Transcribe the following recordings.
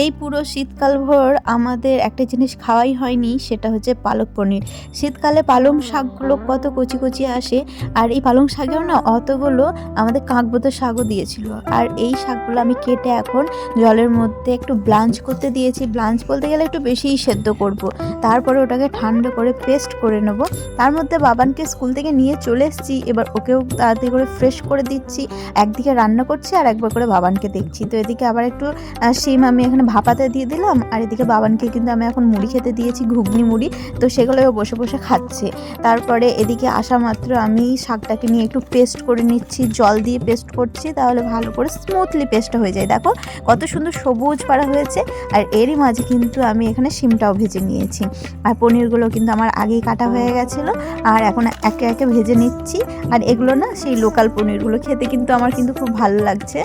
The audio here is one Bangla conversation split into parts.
এই পুরো শীতকালভর আমাদের একটা জিনিস খাওয়াই হয়নি, সেটা হচ্ছে পালক পনির। শীতকালে পালং শাকগুলো কত কচি কচি আসে, আর এই পালং শাকেও না অতগুলো আমাদের কাঁকবোতো শাকও দিয়েছিল। আর এই শাকগুলো আমি কেটে এখন জলের মধ্যে একটু ব্লাঞ্চ করতে দিয়েছি। ব্লাঞ্চ বলতে গেলে একটু বেশিই সেদ্ধ করব, তারপরে ওটাকে ঠান্ডা করে পেস্ট করে নেব। তার মধ্যে বাবানকে স্কুল থেকে নিয়ে চলে এসেছি, এবার ওকেও তাড়াতাড়ি করে ফ্রেশ করে দিচ্ছি। একদিকে রান্না করছি আর একবার করে বাবানকে দেখছি। তো এদিকে আবার একটু শিম আমি এখানে ভাপাতে দিয়ে দিলাম, আর এদিকে বাবানকে কিন্তু আমি এখন মুড়ি খেতে দিয়েছি, ঘুগনি মুড়ি। তো সেগুলোও বসে বসে খাচ্ছে। তারপরে এদিকে আসা মাত্র আমি শাকটাকে নিয়ে একটু পেস্ট করে নিচ্ছি, জল দিয়ে পেস্ট করছি, তাহলে ভালো করে স্মুথলি পেস্টটা হয়ে যায়। দেখো কত সুন্দর সবুজ পাড়া হয়েছে। আর এরই মাঝে কিন্তু আমি এখানে শিমটাও ভেজে নিয়েছি, আর পনিরগুলো কিন্তু আমার আগেই কাটা হয়ে গেছিলো, আর এখন একে একে ভেজে নিচ্ছি। আর এগুলো না সেই লোকাল পনিরগুলো, খেতে কিন্তু আমার কিন্তু খুব ভালো লাগছে।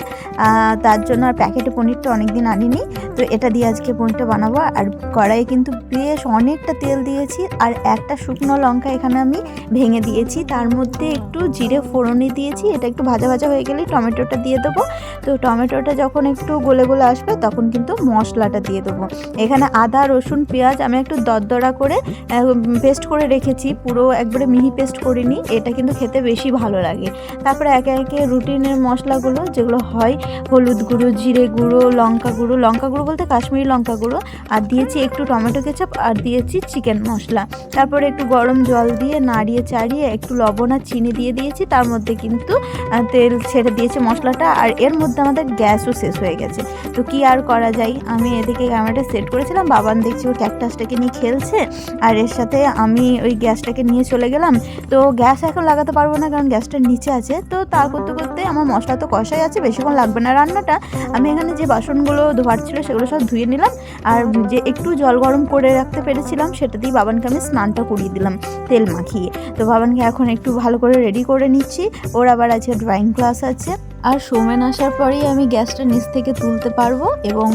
তার জন্য আর প্যাকেটে পনিরটা অনেকদিন আনিনি, তো এটা দিয়ে আজকে পনিরটা বানাবো। আর কড়াইয়ে কিন্তু বেশ অনেকটা তেল দিয়েছি, আর একটা শুকনো লঙ্কা এখানে আমি ভেঙে দিয়েছি, তার মধ্যে একটু জিরে ফোড়নে দিয়েছি। এটা একটু ভাজা ভাজা হয়ে গেলেই টমেটোটা দিয়ে দেবো। তো টমেটোটা যখন একটু গলে গলে আসবে তখন কিন্তু মশলাটা দিয়ে দেবো। এখানে আদা রসুন পেঁয়াজ আমি একটু দরদরা করে পেস্ট করে রেখেছি, পুরো একবারে মিহি পেস্ট করিনি, এটা কিন্তু খেতে বেশি ভালো লাগে। তারপরে একে একে রুটিনের মশলাগুলো যেগুলো হয়, হলুদ গুঁড়ো, জিরে গুঁড়ো, লঙ্কা গুঁড়ো বলতে কাশ্মীরি লঙ্কা গুঁড়ো, আর দিয়েছি একটু টমেটো কেচাপ, আর দিয়েছি চিকেন মশলা। তারপরে একটু গরম জল দিয়ে নাড়িয়ে চাড়িয়ে একটু লবণ আর চিনি দিয়ে দিয়েছি, তার মধ্যে কিন্তু তেল ছেড়ে দিয়েছে মশলাটা। আর এর মধ্যে আমাদের গ্যাসও শেষ হয়ে গেছে, তো কি আর করা যায়। আমি এদিকে ক্যামেরাটা সেট করেছিলাম, বাবান দেখছি ওর ক্যাকটাসটাকে নিয়ে খেলছে, আর এর সাথে আমি ওই গ্যাসটাকে নিয়ে চলে গেলাম। তো গ্যাস এখন লাগাতে পারবো না, কারণ গ্যাসটা নিচে আছে। তো তা করতে করতে আমার মশলা তো কষাই আছে, বেশিক্ষণ লাগবে না রান্নাটা। আমি এখানে যে বাসনগুলো ধোয়ার ছিল সেগুলো সব ধুয়ে নিলাম, আর যে একটু জল গরম করে রাখতে পেরেছিলাম সেটা দিয়ে বাবানকে আমি স্নানটা করিয়ে দিলাম তেল মাখিয়ে। তো বাবানকে এখন একটু ভালো করে রেডি করে নিচ্ছি, ওর আবার আছে ড্রয়িং ক্লাস আছে। আর সোমেন আসার পরেই আমি গ্যাসটা নিচ থেকে তুলতে পারবো এবং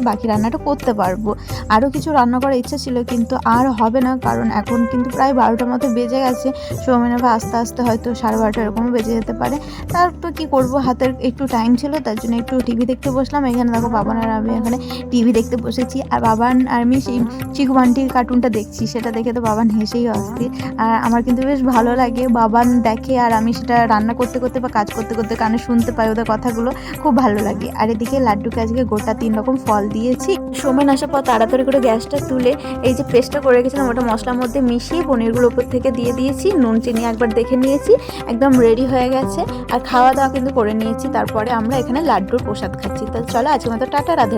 বাকি রান্নাটা করতে পারবো। আরও কিছু রান্না করার ইচ্ছা ছিল, কিন্তু আর হবে না, কারণ এখন কিন্তু প্রায় 12টার মতো বেজে গেছে। সোমেন আবার আস্তে আস্তে হয়তো 12:30 এরকমও বেজে যেতে পারে। তারপর কি করব, হাতের একটু টাইম ছিল, তার জন্য একটু টিভি দেখতে বসলাম। এখানে দেখো বাবান আর আমি এখানে টিভি দেখতে বসেছি, আর বাবান আর আমি সেই চিকু বান্টির কার্টুনটা দেখছি, সেটা দেখে তো বাবান হেসেই অস্থির। আর আমার কিন্তু বেশ ভালো লাগে, বাবান দেখে আর আমি সেটা রান্না করতে করতে বা কাজ করতে করতে কানে শুনতে পাই ওদের কথাগুলো, খুব ভালো লাগে। আর এদিকে লাড্ডুকে আজকে গোটা 3 রকম ফল দিয়েছি। সোমেন আসার পর তাড়াতাড়ি করে গ্যাসটা তুলে এই যে পেস্টটা করে রেখেছিলাম ওটা মশলার মধ্যে মিশিয়ে পনিরগুলো উপর থেকে দিয়ে দিয়েছি, নুন চিনি একবার দেখে নিয়েছি, একদম রেডি হয়ে গেছে। আর খাওয়া দাওয়া কিন্তু করে নিয়েছি, তারপরে আমরা এখানে লাড্ডুর প্রসাদ খাচ্ছি। তো চলো আজকে মতো টাটা, রাধে রাধে।